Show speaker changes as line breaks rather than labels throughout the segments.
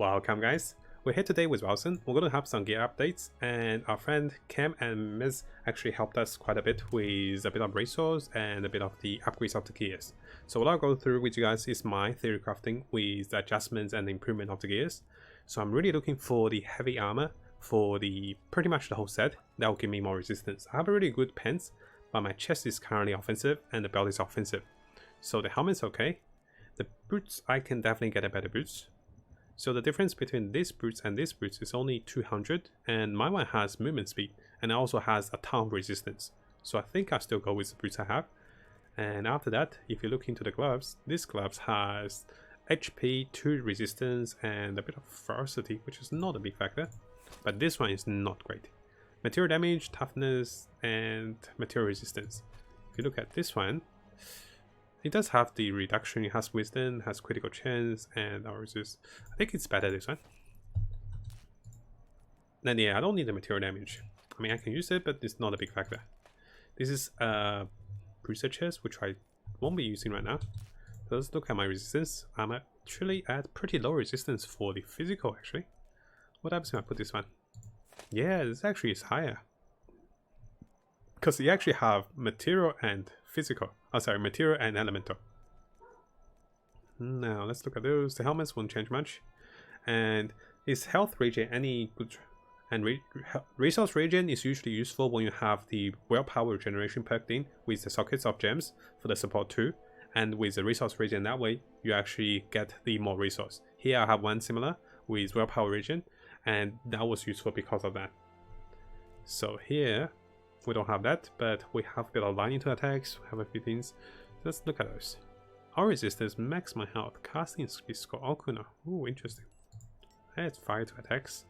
Welcome guys, we're here today with Wolcen. We're going to have some gear updates, and our friend Cam and Miz actually helped us quite a bit with a bit of resource and a bit of the upgrades of the gears. So what I'll go through with you guys is my theory crafting with the adjustments and the improvement of the gears. So I'm really looking for the heavy armor for the pretty much the whole set. That will give me more resistance. I have a really good pants, but my chest is currently offensive and the belt is offensive. So the helmet's okay. The boots, I can definitely get a better boots. So the difference between these boots and these boots is only 200, and my one has movement speed and also has a ton of resistance. So I think I'll still go with the boots I have. And after that, if you look into the gloves, this gloves has HP, 2 resistance and a bit of ferocity, which is not a big factor, but this one is not great. Material damage, toughness and material resistance. If you look at this one, it does have the reduction, it has wisdom, has critical chance, and our resist. I think it's better this one. Then yeah, I don't need the material damage. I mean, I can use it, but it's not a big factor. This is a bruiser chest, which I won't be using right now. So let's look at my resistance. I'm actually at pretty low resistance for the physical actually. What happens if I put this one? Yeah, this actually is higher. Because you actually have material and physical. Oh, sorry, material and elemental. Now let's look at those. The helmets won't change much. And is health regen any good? And resource regen is usually useful when you have the willpower regeneration perked in with the sockets of gems for the support too. And with the resource regen that way, you actually get the more resource. Here I have one similar with willpower regen, and that was useful because of that. So here we don't have that, but we have a bit of line into attacks, we have a few things. Let's look at those. Our resistance, max my health, casting speed score, Okuna. Ooh, interesting. It's fire to attacks.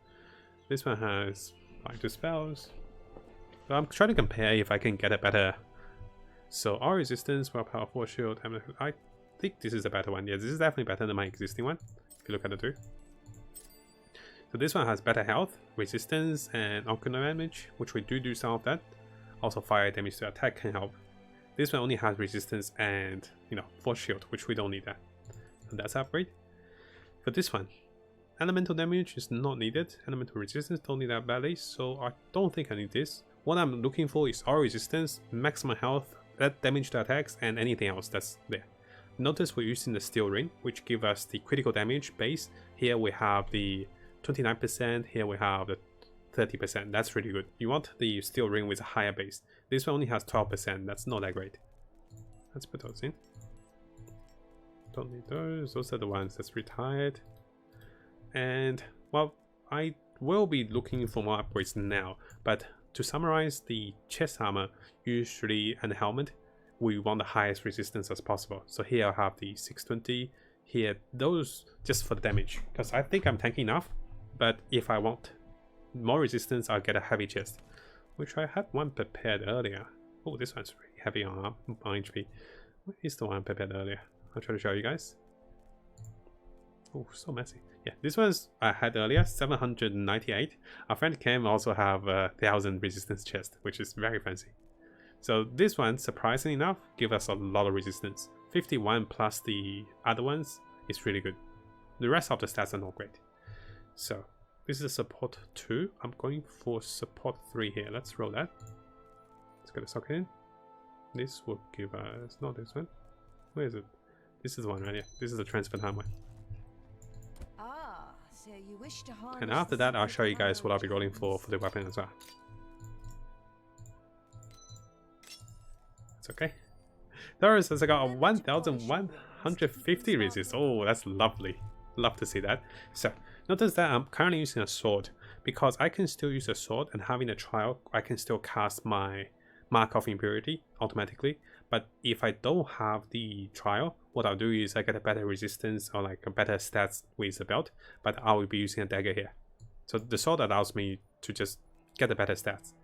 This one has fire to spells. So I'm trying to compare if I can get a better. So our resistance, willpower, force shield, I think this is a better one. Yeah, this is definitely better than my existing one, if you look at the two. So this one has better health, resistance, and Okuna damage, which we do some of that. Also fire damage to attack can help. This one only has resistance and, force shield, which we don't need that. So that's upgrade. For this one, elemental damage is not needed. Elemental resistance don't need that badly, so I don't think I need this. What I'm looking for is our resistance, maximum health, that damage to attacks, and anything else that's there. Notice we're using the steel ring, which give us the critical damage base. Here we have the 29%, here we have the 30%. That's really good. You want the steel ring with a higher base. This one only has 12%. That's not that great. Let's put those in. Don't need those. Those are the ones that's retired. And well, I will be looking for more upgrades now, but to summarize, the chest armor usually and the helmet, we want the highest resistance as possible. So here I have the 620. Here, those just for the damage, because I think I'm tanky enough. But if I want more resistance, I'll get a heavy chest, which I had one prepared earlier. Oh, this one's really heavy on HP. What is the one I prepared earlier? I'll try to show you guys. Oh, so messy. Yeah, this one's I had earlier, 798. Our friend Cam also have a 1000 resistance chest, which is very fancy. So this one, surprisingly enough, give us a lot of resistance. 51 plus the other ones is really good. The rest of the stats are not great. So this is support 2. I'm going for support 3 here. Let's roll that. Let's get a socket in. This will give us, not this one. Where is it? This is the one right here. This is the transfer time one.
So you wish to harness.
And after that, I'll show you guys what I'll be rolling for the weapon as well. It's okay. There has got a 1150 resist. Oh, that's lovely. Love to see that. So notice that I'm currently using a sword because I can still use a sword, and having a trial I can still cast my mark of impurity automatically. But if I don't have the trial, what I'll do is I get a better resistance or like a better stats with the belt, but I will be using a dagger here. So the sword allows me to just get the better stats.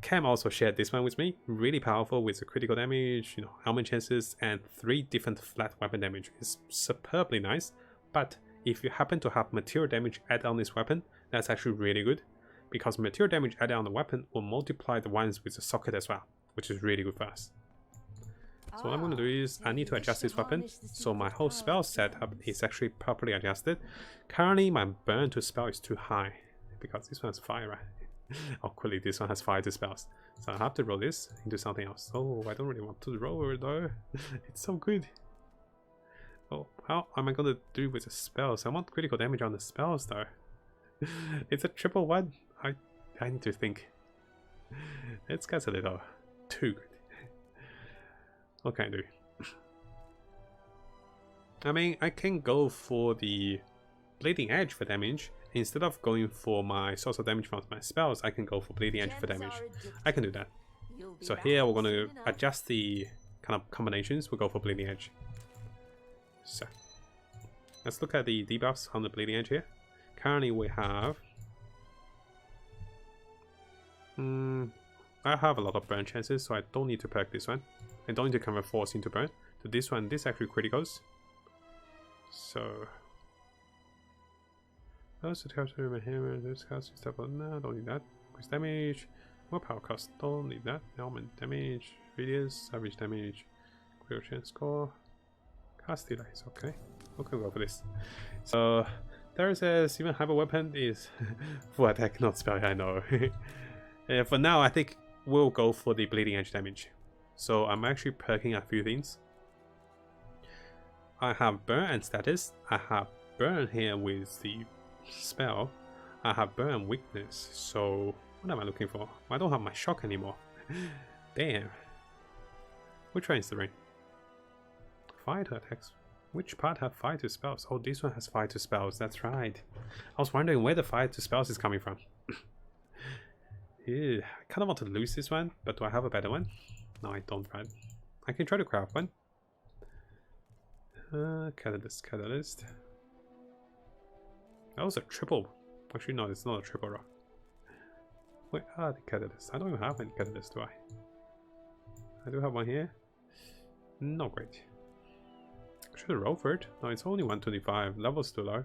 Cam also shared this one with me, really powerful with the critical damage, helmet chances, and 3 different flat weapon damage. It's superbly nice, but if you happen to have material damage added on this weapon, that's actually really good, because material damage added on the weapon will multiply the ones with the socket as well, which is really good for us. So what I'm going to do is I need to adjust this weapon so my whole spell setup is actually properly adjusted. Currently my burn to spell is too high because this one has fire, right? Awkwardly this one has fire to spells. So I have to roll this into something else. Oh, I don't really want to roll it though. It's so good. Oh, how am I going to do with the spells? I want critical damage on the spells though. It's a triple one. I need to think. It's gets a little too good. What can I do? I mean, I can go for the Bleeding Edge for damage. Instead of going for my source of damage from my spells, I can go for Bleeding Edge for damage. I can do that. So here we're going to adjust the kind of combinations. We'll go for Bleeding Edge. So let's look at the debuffs on the Bleeding Edge here. Currently we have... I have a lot of burn chances, so I don't need to perk this one. I don't need to convert force into burn. So this one, this actually criticals. So also capture my hammer, this cast step on. No, don't need that. Increase damage, more power cost, don't need that. Element damage, radius, average damage, critical chance score, cast delays, okay. Okay, go for this. So there says even hyper weapon is full attack, not spell, I know. For now I think we'll go for the bleeding edge damage. So I'm actually perking a few things. I have burn and status. I have burn here with the spell. I have burn weakness. So what am I looking for? I don't have my shock anymore. Damn. Which one is the ring? Fire to attacks. Which part have fire to spells? Oh, this one has fire to spells. That's right. I was wondering where the fire to spells is coming from. Yeah, I kind of want to lose this one, but do I have a better one? No, I don't, right? I can try to craft one. Catalyst. That was a triple. Actually, no, it's not a triple rock. Wait, the catalyst. I don't even have any catalyst, do I? I do have one here. Not great. Should I roll for it? No, it's only 125. Level's too low.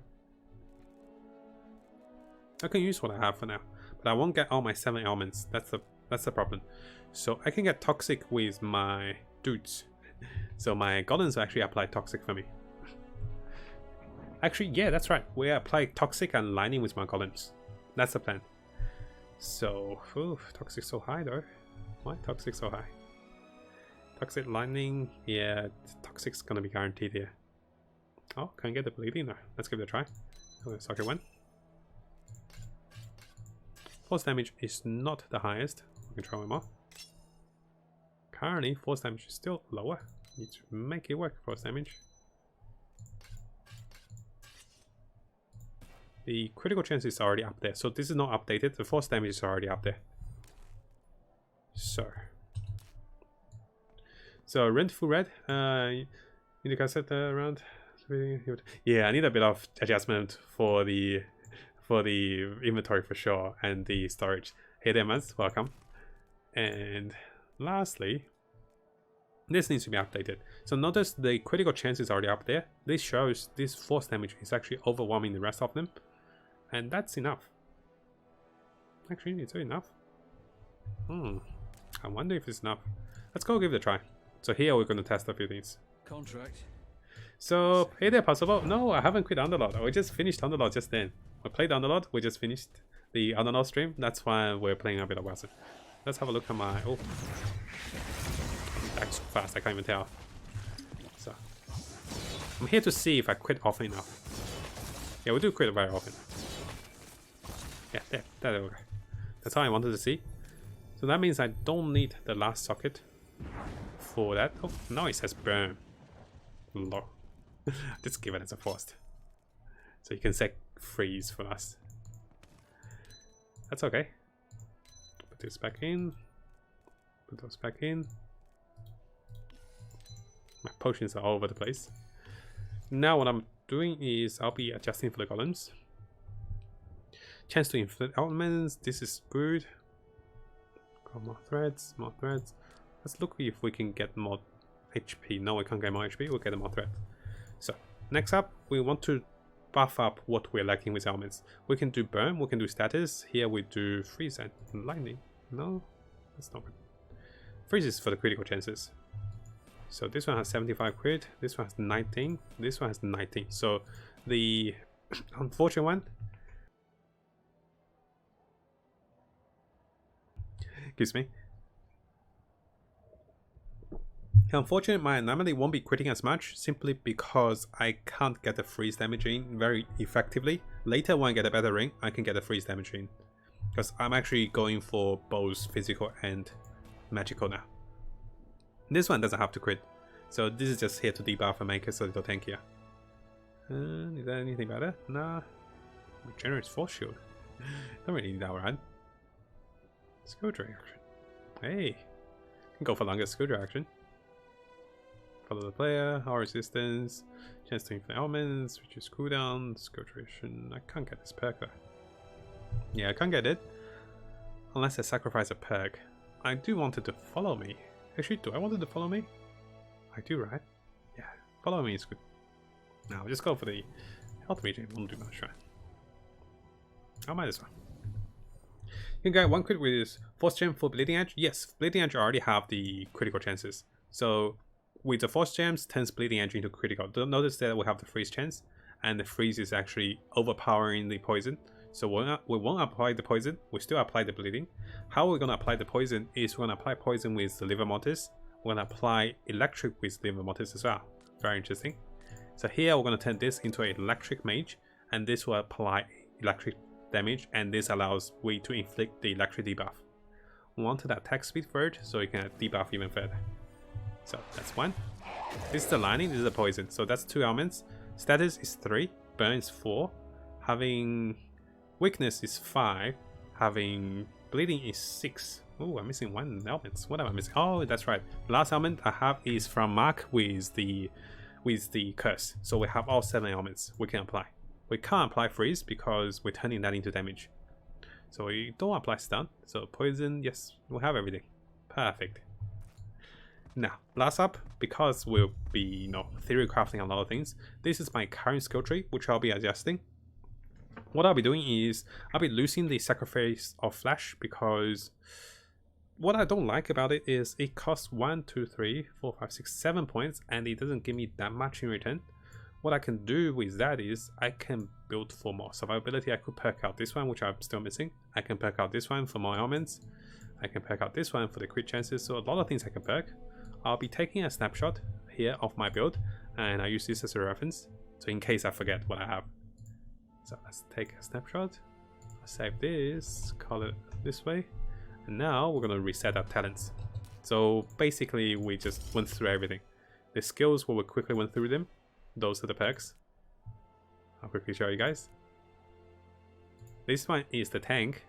I can use what I have for now, but I won't get all my 7 elements. That's the problem. So I can get toxic with my dudes. So my golems actually apply toxic for me. Actually, yeah, that's right. We apply toxic and lightning with my golems. That's the plan. So, toxic so high though. Why toxic so high? Toxic lightning, yeah, toxic's gonna be guaranteed here. Oh, can I get the bleeding now? Let's give it a try. Socket 1. Force damage is not the highest. We can try one more. Currently, force damage is still lower. Need to make it work, force damage. The critical chance is already up there, so this is not updated. The force damage is already up there. So rent full red. You need to cast it around. Yeah, I need a bit of adjustment for the inventory for sure, and the storage. Hey there, Maz, welcome. And lastly, this needs to be updated. So notice the critical chance is already up there. This shows this force damage is actually overwhelming the rest of them, and that's enough. Actually, is it enough? I wonder if it's enough. Let's go give it a try. So here we're going to test a few things. Contract. So, hey there, possible. No, I haven't quit Underlord. We just finished Underlord just then. We played Underlord. We just finished the Underlord stream. That's why we're playing a bit of Wolcen. Let's have a look at my... Oh. Back so fast, I can't even tell. So, I'm here to see if I quit often enough. Yeah, we do quit very often. Yeah, there we go. That's all I wanted to see. So that means I don't need the last socket for that. Oh, now it says burn. Low. Just give it as a forced. So you can set freeze for us. That's okay. Put this back in. Put those back in. My potions are all over the place. Now what I'm doing is I'll be adjusting for the golems. Chance to inflict elements. This is good. Got more threads, more threads. Let's look if we can get more HP. No, we can't get more HP. We'll get more threads. So next up, we want to buff up what we're lacking with elements. We can do burn. We can do status. Here we do freeze and lightning. No, that's not good. Freeze is for the critical chances. So this one has 75 crit, this one has 19, this one has 19. So the unfortunate one, excuse me. Unfortunately, my anomaly won't be critting as much simply because I can't get the freeze damage in very effectively. Later when I get a better ring, I can get the freeze damage in. Because I'm actually going for both physical and magical now. This one doesn't have to crit. So this is just here to debuff and make it a little tankier. Is there anything better? Nah. Regenerates force shield. Don't really need that, right? Skill drag action. Hey. Can go for longer skill drag action. Follow the player, our resistance, chance to inflict elements, reduce cooldown, skill duration. I can't get this perk though. Yeah, I can't get it unless I sacrifice a perk. I do want it to follow me. Actually, do I want it to follow me? I do, right? Yeah, follow me is good. Now, just go for the health regen. Won't do much, right? I might as well. You can get one crit with Force Gem for Bleeding Edge. Yes, Bleeding Edge already have the critical chances. So with the Force Gems, turns Bleeding Edge into critical. Notice that we have the freeze chance, and the freeze is actually overpowering the poison. So we won't apply the poison, we still apply the bleeding. How we're going to apply the poison is we're going to apply poison with the Liver Mortis. We're going to apply electric with Liver Mortis as well. Very interesting. So here we're going to turn this into an electric mage, and this will apply electric damage, and this allows we to inflict the electric debuff. We want that attack speed third, so you can debuff even further. So that's one. This is the lightning, this is the poison. So that's 2 elements. Status is 3, burn is 4, having weakness is 5, having bleeding is 6. Oh, I'm missing 1 element. What am I missing? Oh, that's right. Last element I have is from Mark with the curse. So we have all 7 elements we can apply. We can't apply freeze because we're turning that into damage. So we don't apply stun. So poison, yes, we have everything. Perfect. Now, last up, because we'll be, theory crafting a lot of things, this is my current skill tree, which I'll be adjusting. What I'll be doing is, I'll be losing the sacrifice of flesh, because what I don't like about it is it costs 1, 2, 3, 4, 5, 6, 7 points, and it doesn't give me that much in return. What I can do with that is, I can build for more survivability. I could perk out this one, which I'm still missing. I can perk out this one for more elements. I can perk out this one for the crit chances, so a lot of things I can perk. I'll be taking a snapshot here of my build, and I use this as a reference, so in case I forget what I have. So let's take a snapshot, save this, call it this way, and now we're going to reset our talents. So basically we just went through everything. The skills, we will quickly went through them. Those are the perks. I'll quickly show you guys. This one is the tank.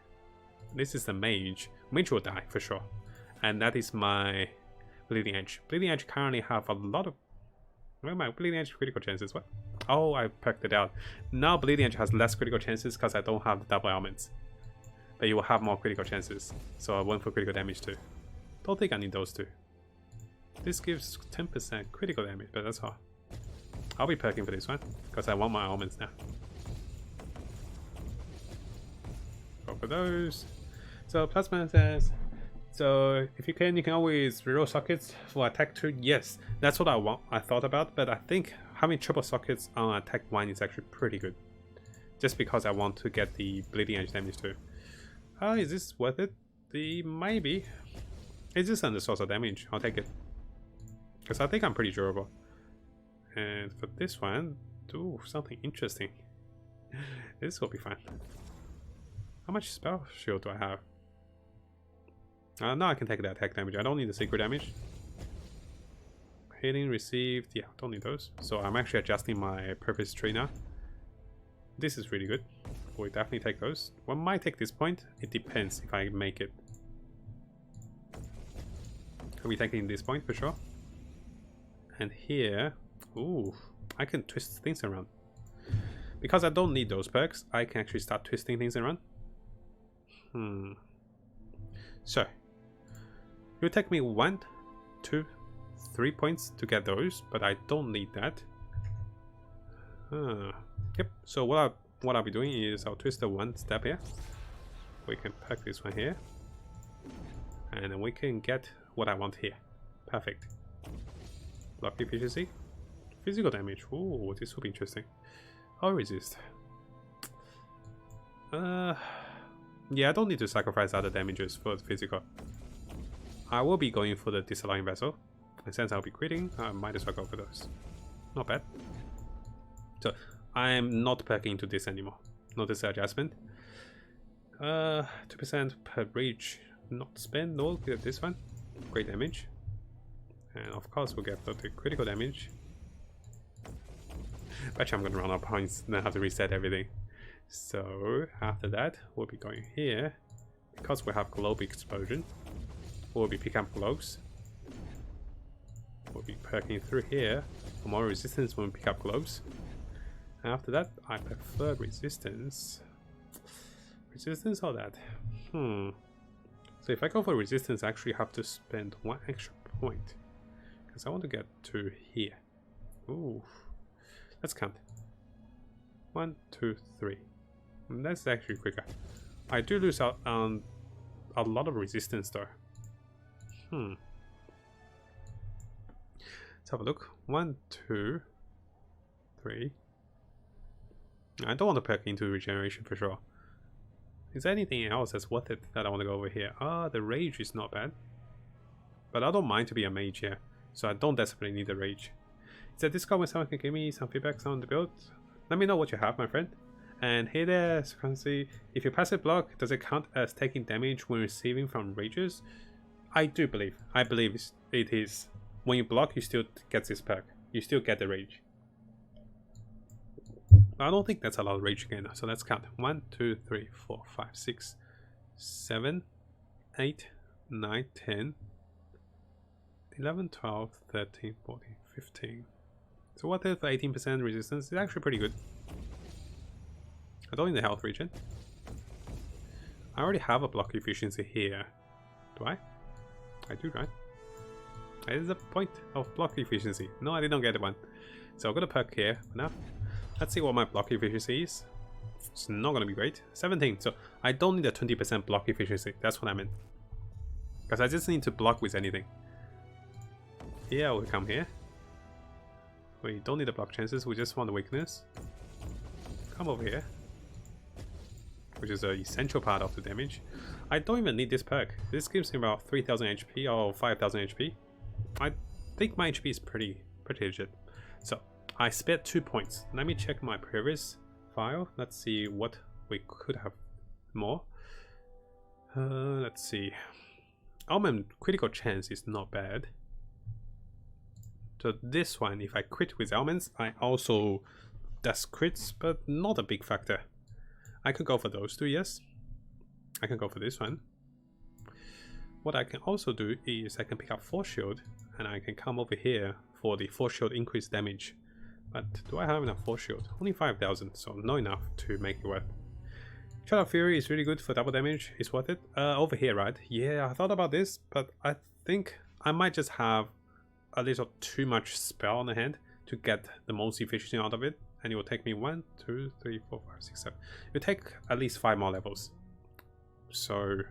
This is the mage. Mage will die for sure. And that is my Bleeding Edge. Bleeding Edge currently have a lot of... Where are my Bleeding Edge critical chances? What? Oh, I perked it out. Now Bleeding Edge has less critical chances because I don't have the double elements. But you will have more critical chances. So I went for critical damage too. Don't think I need those two. This gives 10% critical damage, but that's all. I'll be perking for this one because I want my elements now. Go for those. So Plasma says, so if you can always reroll sockets for attack 2. Yes, that's what I thought about, but I think having triple sockets on attack 1 is actually pretty good. Just because I want to get the bleeding edge damage too. Is this worth it? Maybe. It's just under source of damage. I'll take it. Because I think I'm pretty durable. And for this one, do something interesting. This will be fun. How much spell shield do I have? Now I can take the attack damage. I don't need the secret damage. Hitting, received. Yeah, don't need those. So I'm actually adjusting my purpose tree now. This is really good. We'll definitely take those. One might take this point. It depends if I make it. I'll be taking this point for sure. And here, ooh, I can twist things around. Because I don't need those perks, I can actually start twisting things around. So, it will take me 1, 2, 3 points to get those, but I don't need that. Yep, so what I'll be doing is I'll twist the 1 step here. We can pack this one here. And then we can get what I want here. Perfect. block efficiency, physical damage. Ooh, this will be interesting. I'll resist. Yeah, I don't need to sacrifice other damages for the physical. I will be going for the disalign vessel, and since I'll be quitting, I might as well go for those. Not bad. So I'm not perking into this anymore. Notice the adjustment. 2% per rage not spent. No, get this one. Great damage. And of course we'll get the critical damage. Actually, I'm gonna run out of points, then have to reset everything. So after that, we'll be going here. Because we have globe explosion, we'll be picking up globes. We'll be perking through here for more resistance when we pick up globes. After that, I prefer resistance. Resistance or that? So if I go for resistance, I actually have to spend 1 extra point. Because I want to get to here. Ooh. Let's count. 1, 2, 3. And that's actually quicker. I do lose out on a lot of resistance though. Let's have a look. 1, 2, 3. I don't want to perk into regeneration for sure. Is there anything else that's worth it that I want to go over here? The rage is not bad. But I don't mind to be a mage here, so I don't desperately need the rage. Is there a Discord where someone can give me some feedback on the build? Let me know what you have, my friend. And hey there, so you can see, if you passive block, does it count as taking damage when receiving from rages? I do believe. I believe it is. When you block, you still get this perk. You still get the rage. I don't think that's a lot of rage again, so let's count. 1, 2, 3, 4, 5, 6, 7, 8, 9, 10, 11, 12, 13, 14, 15. So what if 18% resistance is actually pretty good. I don't need the health regen. I already have a block efficiency here. Do I? I do, right? That is the point of block efficiency. No, I did not get one. So I'm gonna perk here for now. Let's see what my block efficiency is. It's not gonna be great. 17. So I don't need a 20% block efficiency. That's what I meant. Because I just need to block with anything. Here we come here. We don't need the block chances. We just want the weakness. Come over here, which is an essential part of the damage. I don't even need this perk. This gives me about 3000 HP or 5000 HP. I think my HP is pretty legit. So I spared 2 points. Let me check my previous file. Let's see what we could have more. Let's see. Almond critical chance is not bad. So this one, if I crit with almonds, I also does crits, but not a big factor. I could go for those two, yes. I can go for this one. What I can also do is I can pick up force shield, and I can come over here for the force shield increased damage. But do I have enough force shield? Only 5000, so not enough to make it worth. Shadow Fury is really good for double damage. It's worth it. Over here, right? Yeah, I thought about this, but I think I might just have a little too much spell on the hand to get the most efficiency out of it, and it will take me 1, 2, 3, 4, 5, 6, 7. It will take at least 5 more levels. So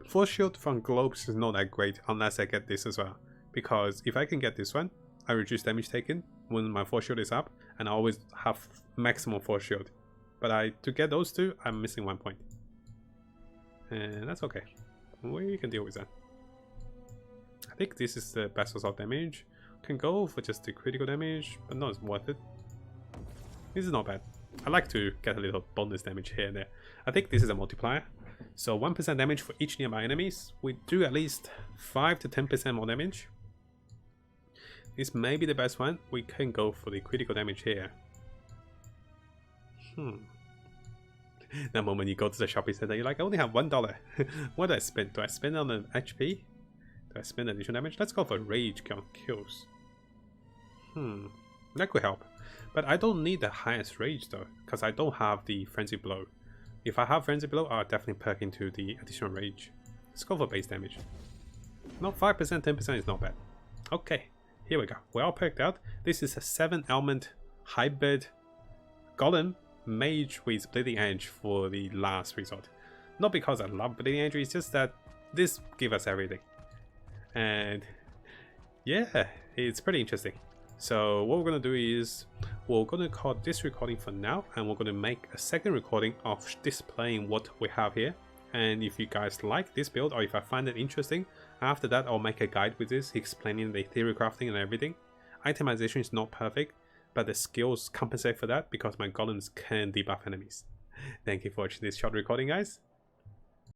force shield from globes is not that great unless I get this as well, because if I can get this one, I reduce damage taken when my force shield is up, and I always have maximum force shield. But to get those two, I'm missing 1 point, and that's okay. We can deal with that. I think this is the best result damage. Can go for just the critical damage, but not worth it. This is not bad. I like to get a little bonus damage here and there. I think this is a multiplier. So 1% damage for each nearby enemies. We do at least 5 to 10% more damage. This may be the best one. We can go for the critical damage here. That moment you go to the shopping center, you're like, I only have $1. What do I spend? Do I spend on the HP? Do I spend additional damage? Let's go for rage count kills. That could help. But I don't need the highest rage though, because I don't have the frenzy blow. If I have frenzy blow, I'll definitely perk into the additional rage. Let's go for base damage. Not 5%, 10% is not bad. Okay, here we go. We're all perked out. This is a 7 element hybrid golem mage with bleeding edge for the last resort. Not because I love bleeding edge, it's just that this gives us everything. And yeah, it's pretty interesting. So what we're gonna do is we're gonna cut this recording for now, and we're gonna make a second recording of displaying what we have here. And if you guys like this build, or if I find it interesting, after that I'll make a guide with this explaining the theory crafting and everything. Itemization is not perfect, but the skills compensate for that because my golems can debuff enemies. Thank you for watching this short recording, guys.